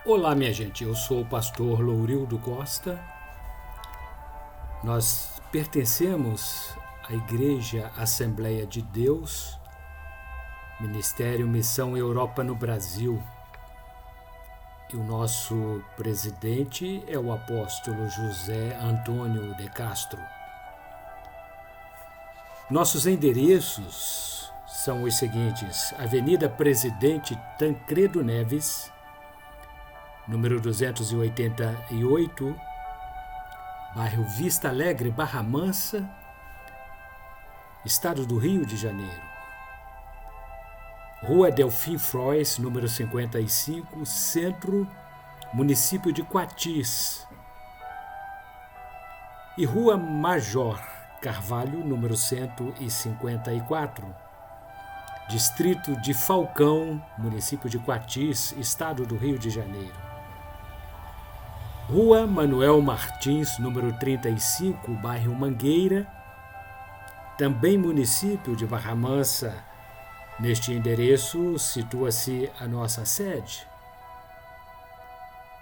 Olá, minha gente, eu sou o pastor Lourildo Costa. Nós pertencemos à Igreja Assembleia de Deus, Ministério Missão Europa no Brasil. E o nosso presidente é o apóstolo José Antônio de Castro. Nossos endereços são os seguintes: Avenida Presidente Tancredo Neves, número 288, bairro Vista Alegre, Barra Mansa, Estado do Rio de Janeiro. Rua Delfim Frois, número 55, Centro, município de Quatis. E Rua Major Carvalho, número 154, Distrito de Falcão, município de Quatis, Estado do Rio de Janeiro. Rua Manuel Martins, número 35, bairro Mangueira, também município de Barra Mansa. Neste endereço situa-se a nossa sede.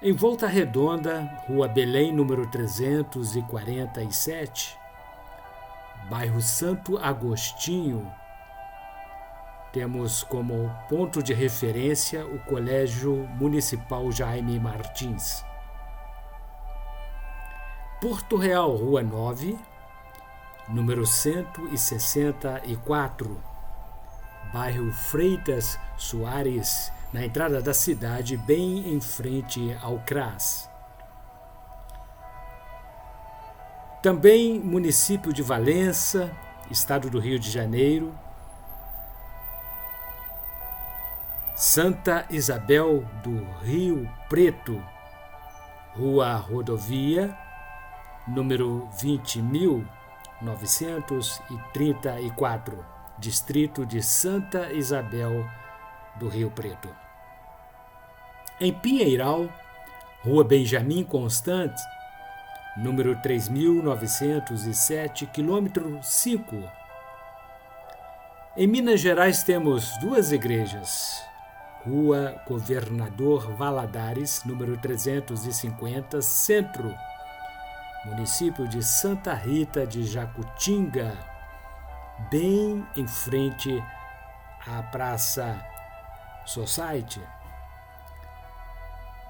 Em Volta Redonda, Rua Belém, número 347, bairro Santo Agostinho, temos como ponto de referência o Colégio Municipal Jaime Martins. Porto Real, Rua 9, número 164, bairro Freitas Soares, na entrada da cidade, bem em frente ao CRAS. Também município de Valença, Estado do Rio de Janeiro. Santa Isabel do Rio Preto, Rua Rodovia, número 20.934, Distrito de Santa Isabel do Rio Preto. Em Pinheiral, Rua Benjamin Constant, número 3.907, quilômetro 5. Em Minas Gerais temos duas igrejas. Rua Governador Valadares, número 350, Centro, município de Santa Rita de Jacutinga, bem em frente à Praça Society.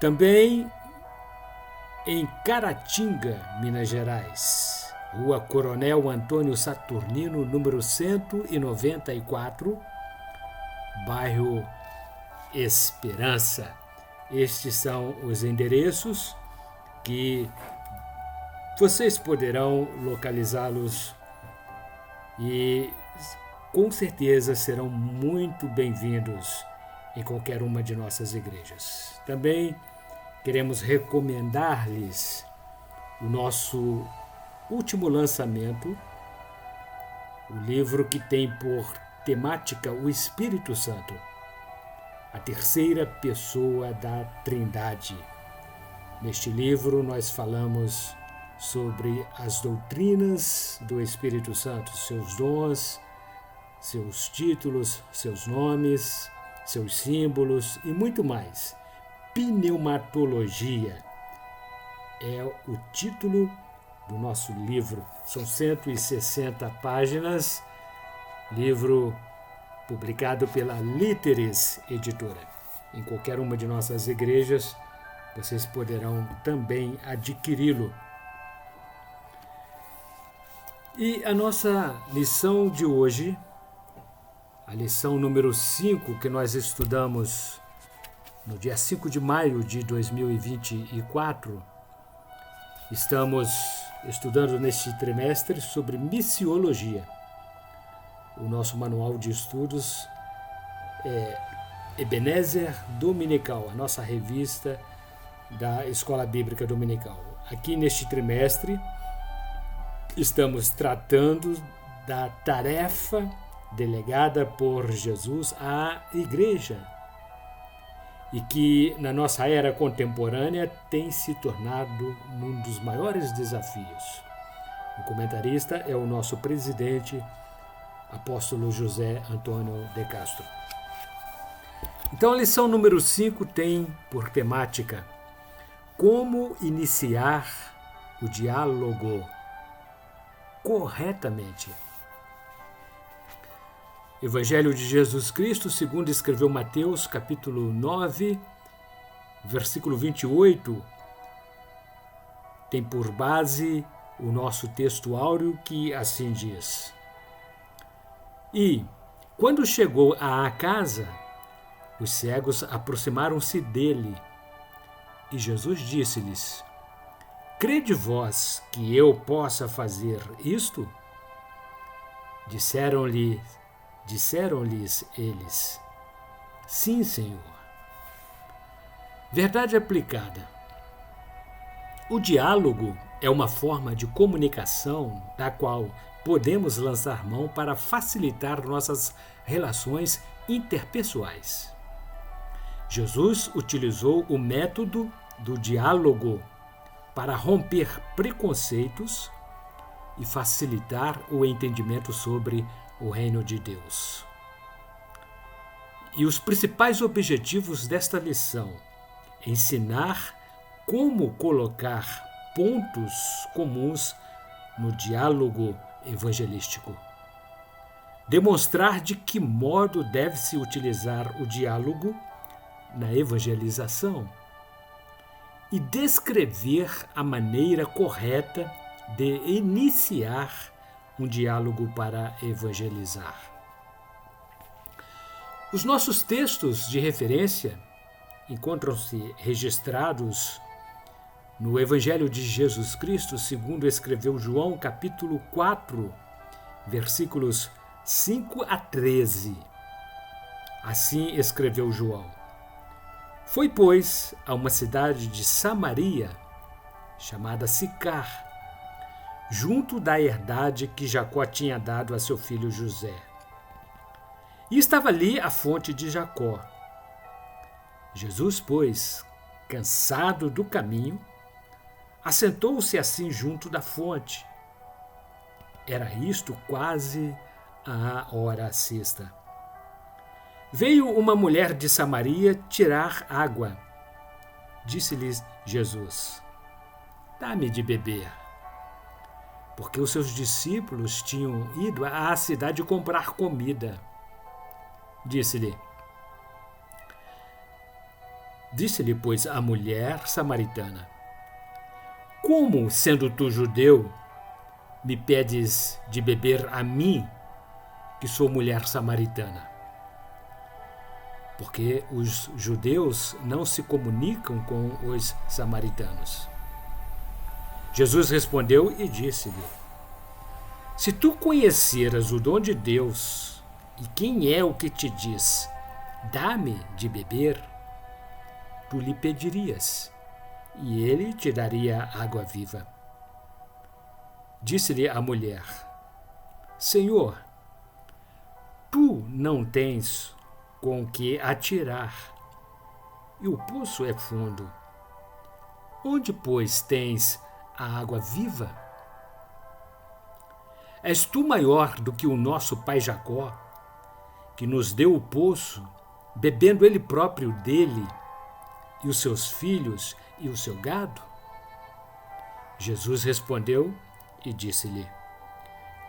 Também em Caratinga, Minas Gerais, Rua Coronel Antônio Saturnino, número 194, bairro Esperança. Estes são os endereços que vocês poderão localizá-los e com certeza serão muito bem-vindos em qualquer uma de nossas igrejas. Também queremos recomendar-lhes o nosso último lançamento, o livro que tem por temática o Espírito Santo, a terceira pessoa da Trindade. Neste livro nós falamos sobre as doutrinas do Espírito Santo, seus dons, seus títulos, seus nomes, seus símbolos e muito mais. Pneumatologia é o título do nosso livro. São 160 páginas, livro publicado pela Líteres Editora. Em qualquer uma de nossas igrejas, vocês poderão também adquiri-lo. E a nossa lição de hoje, a lição número 5, que nós estudamos no dia 5 de maio de 2024, estamos estudando neste trimestre sobre missiologia. O nosso manual de estudos é Ebenezer Dominical, a nossa revista da Escola Bíblica Dominical. Aqui neste trimestre, estamos tratando da tarefa delegada por Jesus à igreja e que, na nossa era contemporânea, tem se tornado um dos maiores desafios. O comentarista é o nosso presidente, apóstolo José Antônio de Castro. Então a lição número 5 tem por temática como iniciar o diálogo corretamente. Evangelho de Jesus Cristo, segundo escreveu Mateus, capítulo 9, versículo 28, tem por base o nosso texto áureo que assim diz: E, quando chegou à casa, os cegos aproximaram-se dele, e Jesus disse-lhes: Crede vós que eu possa fazer isto? Disseram-lhes eles: Sim, Senhor. Verdade aplicada. O diálogo é uma forma de comunicação da qual podemos lançar mão para facilitar nossas relações interpessoais. Jesus utilizou o método do diálogo para romper preconceitos e facilitar o entendimento sobre o reino de Deus. E os principais objetivos desta lição: ensinar como colocar pontos comuns no diálogo evangelístico, demonstrar de que modo deve-se utilizar o diálogo na evangelização e descrever a maneira correta de iniciar um diálogo para evangelizar. Os nossos textos de referência encontram-se registrados no Evangelho de Jesus Cristo, segundo escreveu João, capítulo 4, versículos 5 a 13. Assim escreveu João: Foi, pois, a uma cidade de Samaria, chamada Sicar, junto da herdade que Jacó tinha dado a seu filho José. E estava ali a fonte de Jacó. Jesus, pois, cansado do caminho, assentou-se assim junto da fonte. Era isto quase a hora sexta. Veio uma mulher de Samaria tirar água. Disse-lhes Jesus: Dá-me de beber. Porque os seus discípulos tinham ido à cidade comprar comida. Disse-lhe, pois, a mulher samaritana: Como, sendo tu judeu, me pedes de beber a mim, que sou mulher samaritana? Porque os judeus não se comunicam com os samaritanos. Jesus respondeu e disse-lhe: Se tu conheceras o dom de Deus, e quem é o que te diz, dá-me de beber, tu lhe pedirias, e ele te daria água viva. Disse-lhe a mulher: Senhor, tu não tens com que atirar, e o poço é fundo. Onde, pois, tens a água viva? És tu maior do que o nosso pai Jacó, que nos deu o poço, bebendo ele próprio dele, e os seus filhos e o seu gado? Jesus respondeu e disse-lhe: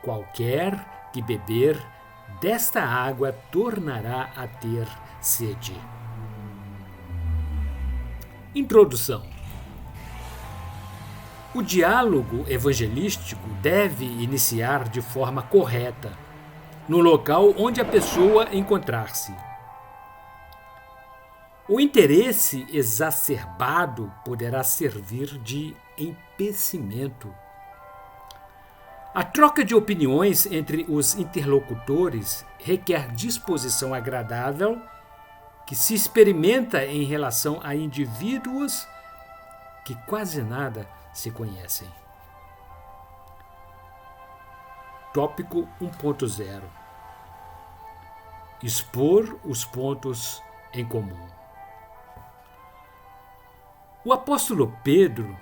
Qualquer que beber desta água tornará a ter sede. Introdução. O diálogo evangelístico deve iniciar de forma correta, no local onde a pessoa encontrar-se. O interesse exacerbado poderá servir de empecimento. A troca de opiniões entre os interlocutores requer disposição agradável que se experimenta em relação a indivíduos que quase nada se conhecem. Tópico 1.0: Expor os pontos em comum. O apóstolo Pedro,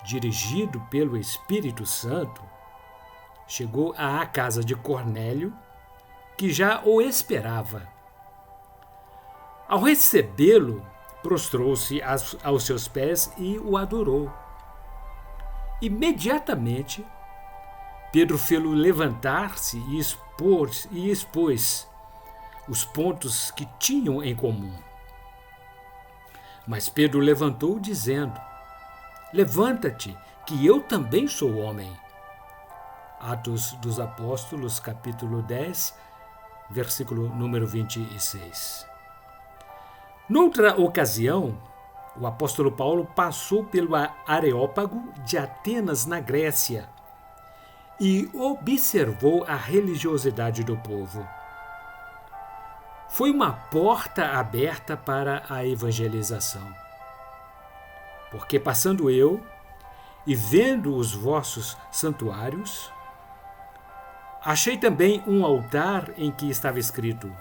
dirigido pelo Espírito Santo, chegou à casa de Cornélio, que já o esperava. Ao recebê-lo, prostrou-se aos seus pés e o adorou. Imediatamente, Pedro fê-lo levantar-se e expôs os pontos que tinham em comum. Mas Pedro levantou, dizendo: Levanta-te, que eu também sou homem. Atos dos Apóstolos, capítulo 10, versículo número 26. Noutra ocasião, o apóstolo Paulo passou pelo Areópago de Atenas, na Grécia, e observou a religiosidade do povo. Foi uma porta aberta para a evangelização. Porque passando eu e vendo os vossos santuários, achei também um altar em que estava escrito: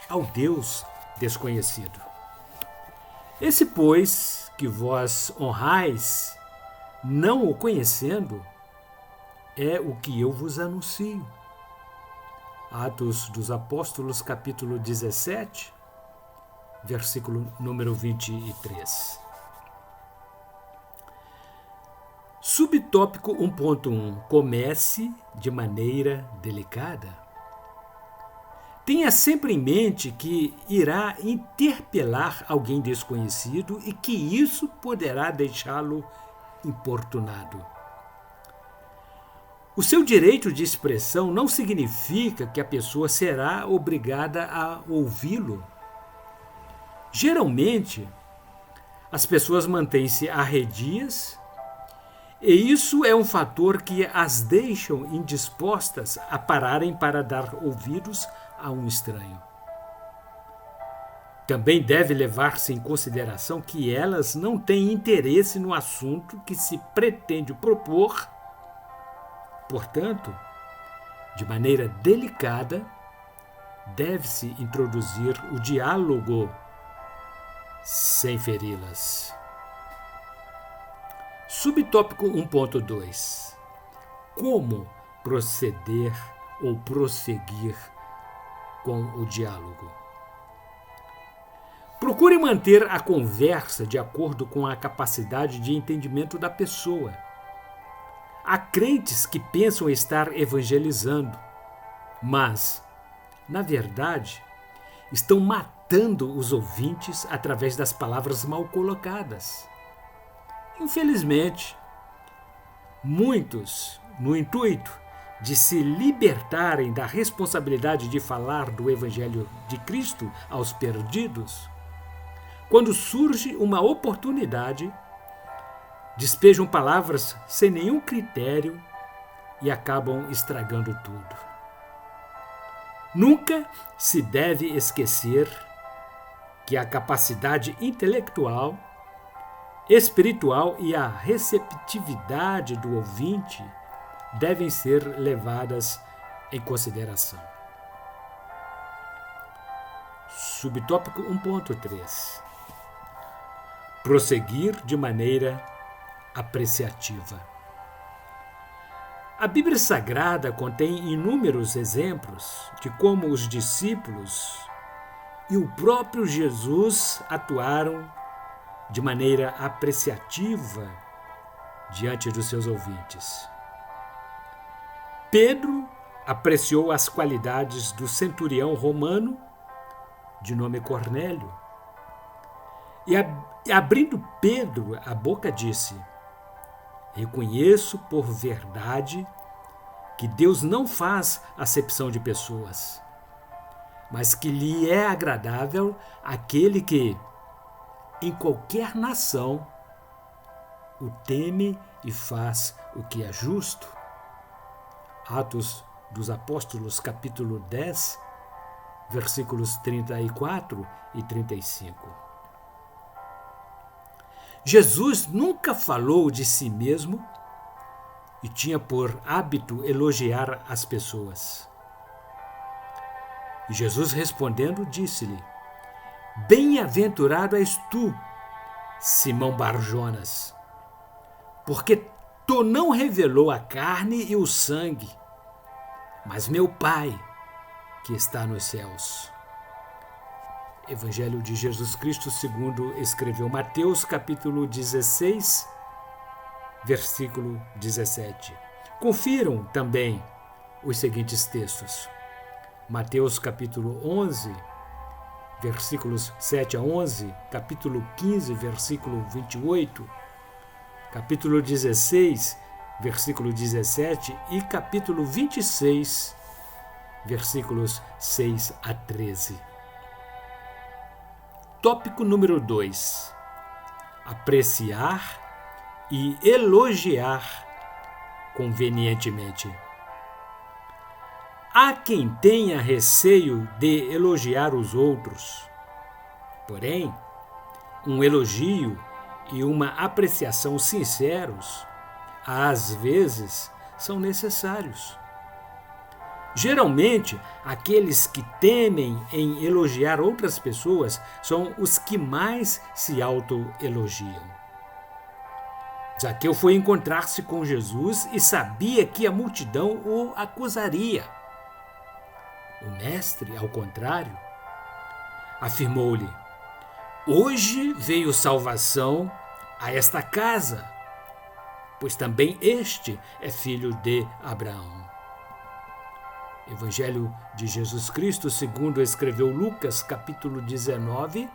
ao Deus desconhecido. Esse, pois, que vós honrais, não o conhecendo, é o que eu vos anuncio. Atos dos Apóstolos, capítulo 17, versículo número 23. Subtópico 1.1. Comece de maneira delicada. Tenha sempre em mente que irá interpelar alguém desconhecido e que isso poderá deixá-lo importunado. O seu direito de expressão não significa que a pessoa será obrigada a ouvi-lo. Geralmente, as pessoas mantêm-se arredias, e isso é um fator que as deixam indispostas a pararem para dar ouvidos a um estranho. Também deve levar-se em consideração que elas não têm interesse no assunto que se pretende propor. Portanto, de maneira delicada, deve-se introduzir o diálogo sem feri-las. Subtópico 1.2. Como proceder ou prosseguir com o diálogo? Procure manter a conversa de acordo com a capacidade de entendimento da pessoa. Há crentes que pensam estar evangelizando, mas, na verdade, estão matando os ouvintes através das palavras mal colocadas. Infelizmente, muitos, no intuito de se libertarem da responsabilidade de falar do Evangelho de Cristo aos perdidos, quando surge uma oportunidade, despejam palavras sem nenhum critério e acabam estragando tudo. Nunca se deve esquecer que a capacidade intelectual, espiritual e a receptividade do ouvinte devem ser levadas em consideração. Subtópico 1.3. Prosseguir de maneira apreciativa. A Bíblia Sagrada contém inúmeros exemplos de como os discípulos e o próprio Jesus atuaram de maneira apreciativa diante dos seus ouvintes. Pedro apreciou as qualidades do centurião romano, de nome Cornélio, e abrindo Pedro a boca disse: reconheço por verdade que Deus não faz acepção de pessoas, mas que lhe é agradável aquele que, em qualquer nação, o teme e faz o que é justo. Atos dos Apóstolos, capítulo 10, versículos 34 e 35. Jesus nunca falou de si mesmo e tinha por hábito elogiar as pessoas. E Jesus, respondendo, disse-lhe: bem-aventurado és tu, Simão Bar-Jonas, porque tu não revelou a carne e o sangue, mas meu Pai que está nos céus. Evangelho de Jesus Cristo segundo escreveu Mateus, capítulo 16, versículo 17. Confiram também os seguintes textos. Mateus, capítulo 11, versículos 7 a 11, capítulo 15, versículo 28, capítulo 16, versículo 17 e capítulo 26, versículos 6 a 13. Tópico número 2. Apreciar e elogiar convenientemente. Há quem tenha receio de elogiar os outros. Porém, um elogio e uma apreciação sinceros, às vezes, são necessários. Geralmente, aqueles que temem em elogiar outras pessoas são os que mais se autoelogiam. Zaqueu foi encontrar-se com Jesus e sabia que a multidão o acusaria. O mestre, ao contrário, afirmou-lhe: hoje veio salvação a esta casa, pois também este é filho de Abraão. Evangelho de Jesus Cristo, segundo escreveu Lucas, capítulo 19,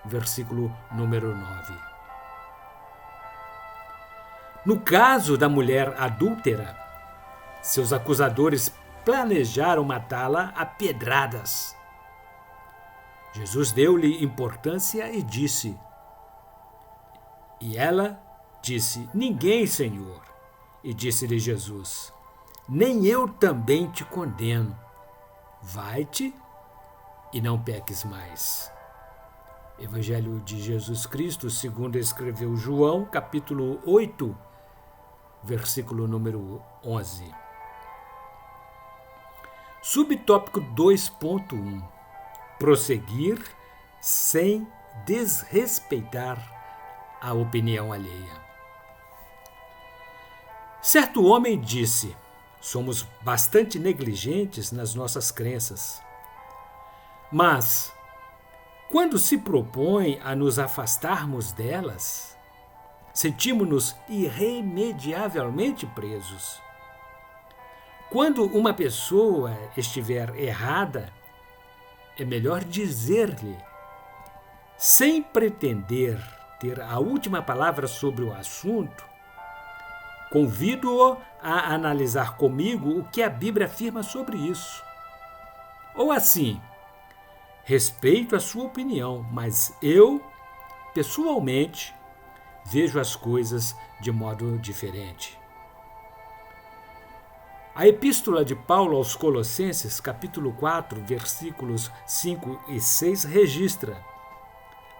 versículo número 9. No caso da mulher adúltera, seus acusadores planejaram matá-la a pedradas. Jesus deu-lhe importância e disse. E ela disse: ninguém, Senhor. E disse-lhe Jesus: nem eu também te condeno. Vai-te e não peques mais. Evangelho de Jesus Cristo, segundo escreveu João, capítulo 8, versículo número 11. Subtópico 2.1. Prosseguir sem desrespeitar a opinião alheia. Certo homem disse: somos bastante negligentes nas nossas crenças. Mas, quando se propõe a nos afastarmos delas, sentimos-nos irremediavelmente presos. Quando uma pessoa estiver errada, é melhor dizer-lhe, sem pretender ter a última palavra sobre o assunto, convido-o a analisar comigo o que a Bíblia afirma sobre isso. Ou assim, respeito a sua opinião, mas eu, pessoalmente, vejo as coisas de modo diferente. A epístola de Paulo aos Colossenses, capítulo 4, versículos 5 e 6, registra: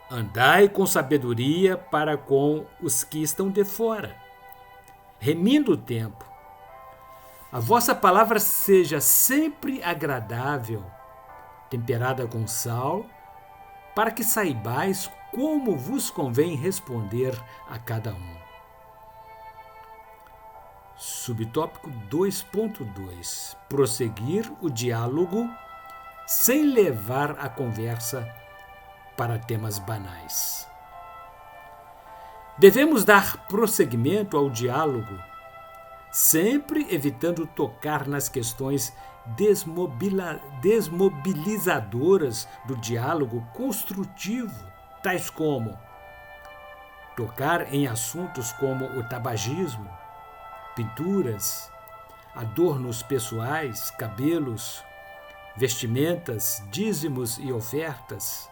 andai com sabedoria para com os que estão de fora, remindo o tempo. A vossa palavra seja sempre agradável, temperada com sal, para que saibais como vos convém responder a cada um. Subtópico 2.2. Prosseguir o diálogo sem levar a conversa para temas banais. Devemos dar prosseguimento ao diálogo, sempre evitando tocar nas questões desmobilizadoras do diálogo construtivo, tais como tocar em assuntos como o tabagismo, pinturas, adornos pessoais, cabelos, vestimentas, dízimos e ofertas,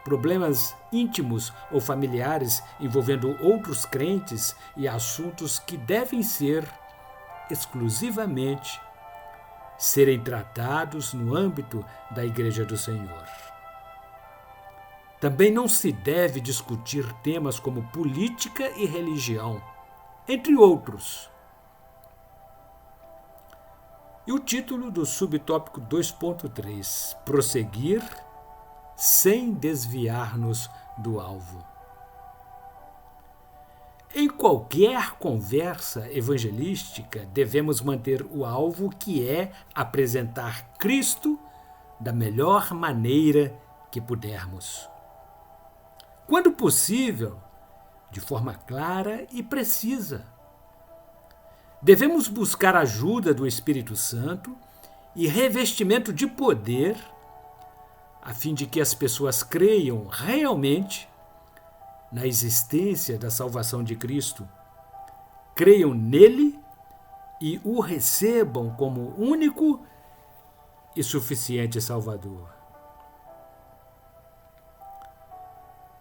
problemas íntimos ou familiares envolvendo outros crentes e assuntos que devem exclusivamente serem tratados no âmbito da Igreja do Senhor. Também não se deve discutir temas como política e religião, entre outros. E o título do subtópico 2.3, prosseguir sem desviar-nos do alvo. Em qualquer conversa evangelística, devemos manter o alvo, que é apresentar Cristo da melhor maneira que pudermos. Quando possível, de forma clara e precisa. Devemos buscar a ajuda do Espírito Santo e revestimento de poder, a fim de que as pessoas creiam realmente na existência da salvação de Cristo, creiam nele e o recebam como único e suficiente Salvador.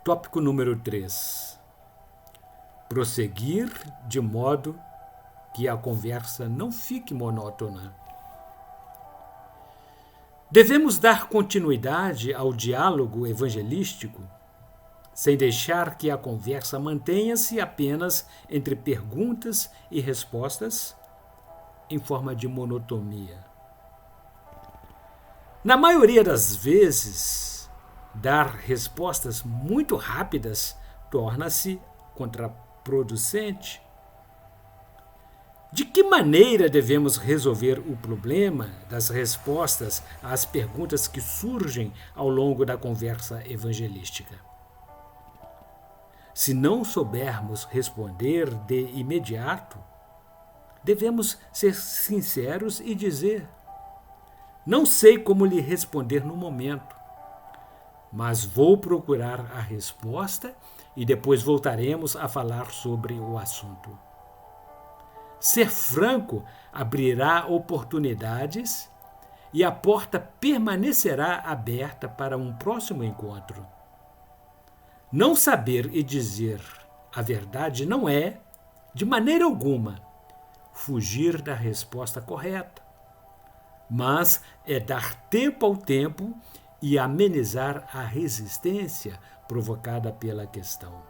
Tópico número 3. Prosseguir de modo que a conversa não fique monótona. Devemos dar continuidade ao diálogo evangelístico, sem deixar que a conversa mantenha-se apenas entre perguntas e respostas, em forma de monotonia. Na maioria das vezes, dar respostas muito rápidas torna-se contraproducente. De que maneira devemos resolver o problema das respostas às perguntas que surgem ao longo da conversa evangelística? Se não soubermos responder de imediato, devemos ser sinceros e dizer: não sei como lhe responder no momento, mas vou procurar a resposta e depois voltaremos a falar sobre o assunto. Ser franco abrirá oportunidades e a porta permanecerá aberta para um próximo encontro. Não saber e dizer a verdade não é, de maneira alguma, fugir da resposta correta, mas é dar tempo ao tempo e amenizar a resistência provocada pela questão.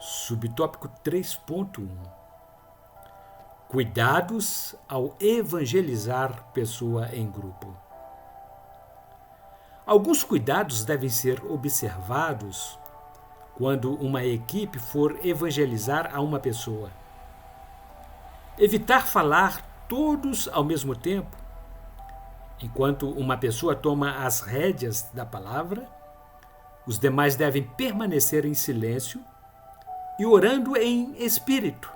Subtópico 3.1. Cuidados ao evangelizar pessoa em grupo. Alguns cuidados devem ser observados quando uma equipe for evangelizar a uma pessoa. Evitar falar todos ao mesmo tempo. Enquanto uma pessoa toma as rédeas da palavra, os demais devem permanecer em silêncio e orando em espírito.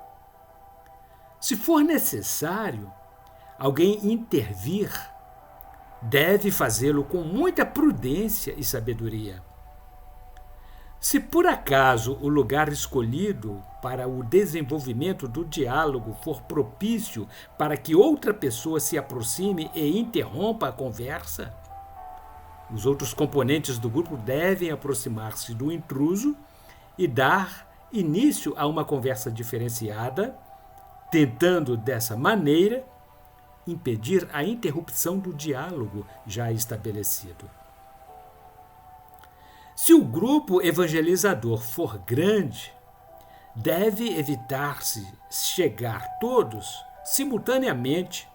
Se for necessário alguém intervir, deve fazê-lo com muita prudência e sabedoria. Se por acaso o lugar escolhido para o desenvolvimento do diálogo for propício para que outra pessoa se aproxime e interrompa a conversa, os outros componentes do grupo devem aproximar-se do intruso e dar início a uma conversa diferenciada, tentando dessa maneira impedir a interrupção do diálogo já estabelecido. Se o grupo evangelizador for grande, deve evitar-se chegar todos simultaneamente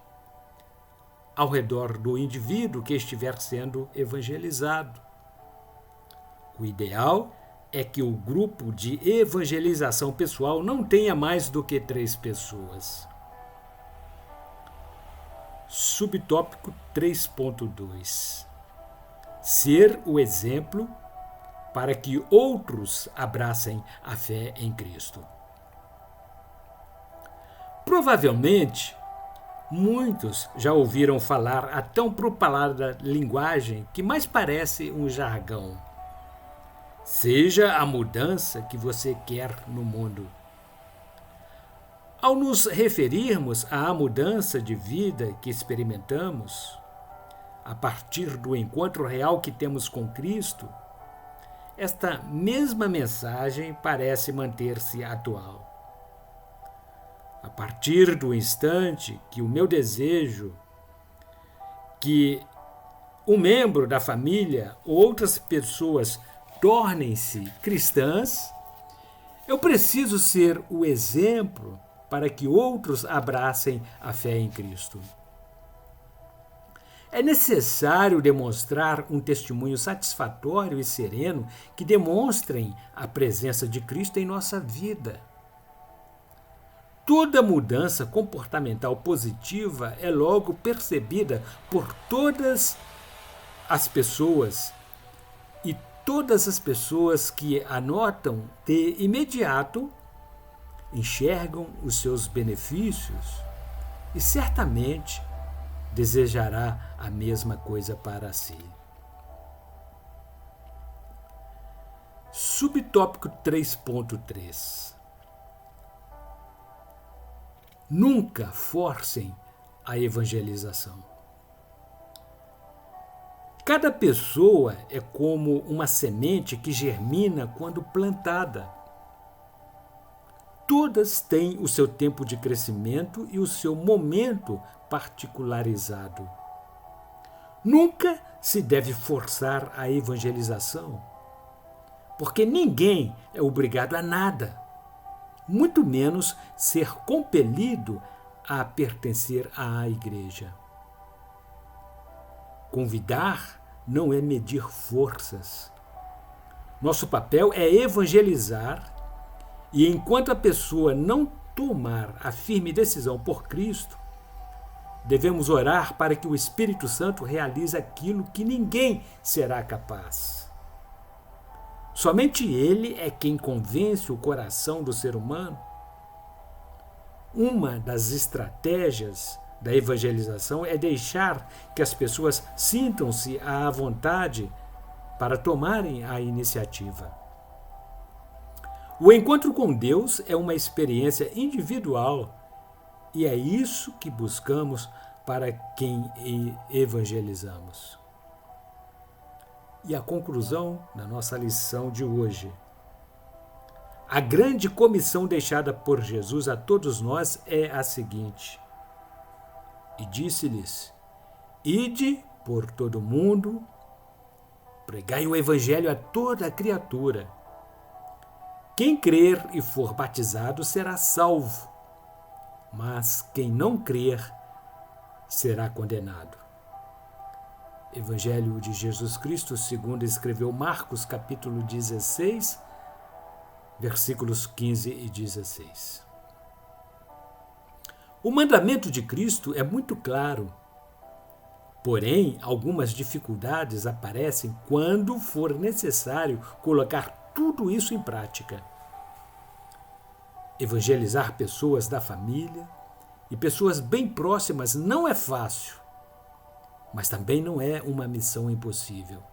ao redor do indivíduo que estiver sendo evangelizado. O ideal é que o grupo de evangelização pessoal não tenha mais do que 3 pessoas. Subtópico 3.2. Ser o exemplo para que outros abracem a fé em Cristo. Provavelmente, muitos já ouviram falar a tão propalada linguagem que mais parece um jargão. Seja a mudança que você quer no mundo. Ao nos referirmos à mudança de vida que experimentamos, a partir do encontro real que temos com Cristo, esta mesma mensagem parece manter-se atual. A partir do instante que o meu desejo que um membro da família ou outras pessoas tornem-se cristãs, eu preciso ser o exemplo para que outros abracem a fé em Cristo. É necessário demonstrar um testemunho satisfatório e sereno que demonstrem a presença de Cristo em nossa vida. Toda mudança comportamental positiva é logo percebida por todas as pessoas, e todas as pessoas que anotam de imediato enxergam os seus benefícios e certamente desejará a mesma coisa para si. Subtópico 3.3. Nunca forcem a evangelização. Cada pessoa é como uma semente que germina quando plantada. Todas têm o seu tempo de crescimento e o seu momento particularizado. Nunca se deve forçar a evangelização, porque ninguém é obrigado a nada, muito menos ser compelido a pertencer à igreja. Convidar não é medir forças. Nosso papel é evangelizar, e enquanto a pessoa não tomar a firme decisão por Cristo, devemos orar para que o Espírito Santo realize aquilo que ninguém será capaz. Somente Ele é quem convence o coração do ser humano. Uma das estratégias da evangelização é deixar que as pessoas sintam-se à vontade para tomarem a iniciativa. O encontro com Deus é uma experiência individual e é isso que buscamos para quem evangelizamos. E a conclusão da nossa lição de hoje. A grande comissão deixada por Jesus a todos nós é a seguinte: e disse-lhes: ide por todo o mundo, pregai o evangelho a toda a criatura. Quem crer e for batizado será salvo, mas quem não crer será condenado. Evangelho de Jesus Cristo, segundo escreveu Marcos, capítulo 16, versículos 15 e 16. O mandamento de Cristo é muito claro, porém, algumas dificuldades aparecem quando for necessário colocar tudo isso em prática. Evangelizar pessoas da família e pessoas bem próximas não é fácil, mas também não é uma missão impossível.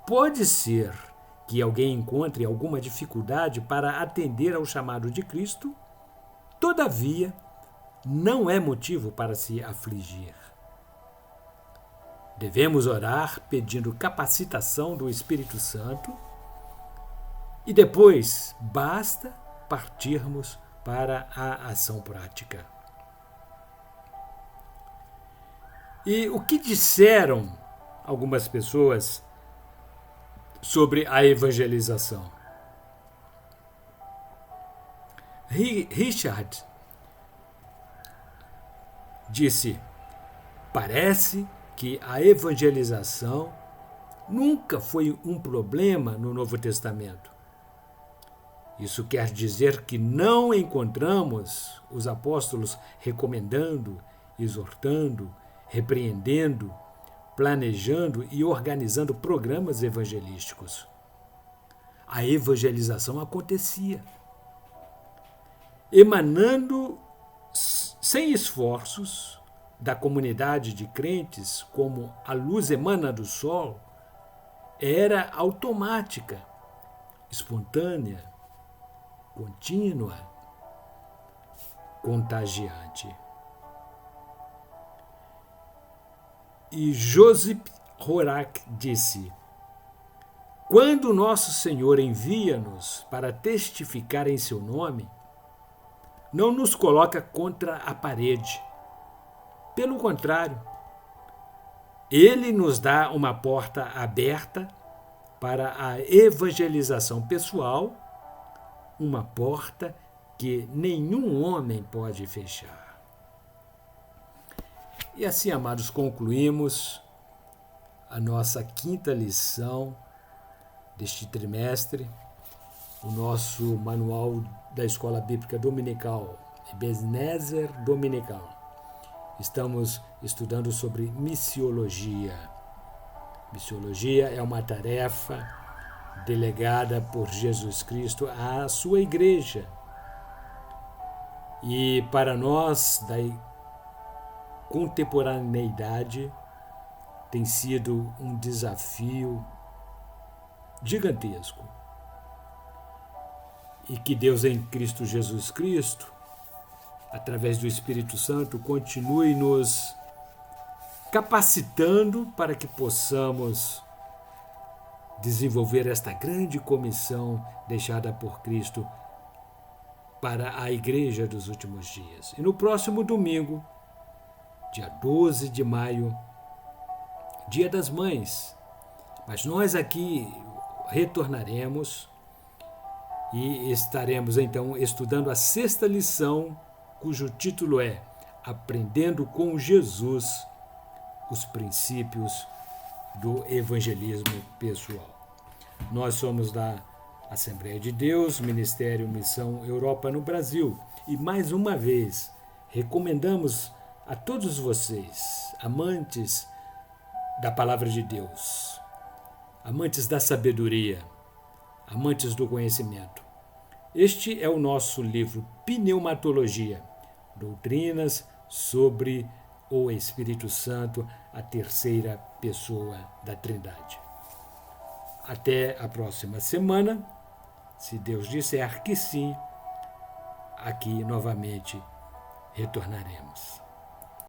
Pode ser que alguém encontre alguma dificuldade para atender ao chamado de Cristo, todavia, não é motivo para se afligir. Devemos orar pedindo capacitação do Espírito Santo e depois basta partirmos para a ação prática. E o que disseram algumas pessoas sobre a evangelização? Richard disse: parece que a evangelização nunca foi um problema no Novo Testamento. Isso quer dizer que não encontramos os apóstolos recomendando, exortando, repreendendo, planejando e organizando programas evangelísticos. A evangelização acontecia, emanando sem esforços da comunidade de crentes, como a luz emana do sol, era automática, espontânea, contínua, contagiante. E Joseph Horak disse: quando nosso Senhor envia-nos para testificar em seu nome, não nos coloca contra a parede. Pelo contrário, Ele nos dá uma porta aberta para a evangelização pessoal, uma porta que nenhum homem pode fechar. E assim, amados, concluímos a nossa quinta lição deste trimestre, o nosso manual da Escola Bíblica Dominical, Ebenezer Dominical. Estamos estudando sobre missiologia. Missiologia é uma tarefa delegada por Jesus Cristo à sua igreja. E para nós, da contemporaneidade, tem sido um desafio gigantesco. E que Deus em Cristo Jesus Cristo, através do Espírito Santo, continue nos capacitando para que possamos desenvolver esta grande comissão deixada por Cristo para a Igreja dos últimos dias. E no próximo domingo, dia 12 de maio, Dia das Mães, mas nós aqui retornaremos e estaremos então estudando a 6ª lição, cujo título é Aprendendo com Jesus os princípios do evangelismo pessoal. Nós somos da Assembleia de Deus, Ministério Missão Europa no Brasil, e mais uma vez recomendamos a todos vocês, amantes da Palavra de Deus, amantes da sabedoria, amantes do conhecimento. Este é o nosso livro Pneumatologia, Doutrinas sobre o Espírito Santo, a terceira pessoa da Trindade. Até a próxima semana, se Deus disser que sim, aqui novamente retornaremos.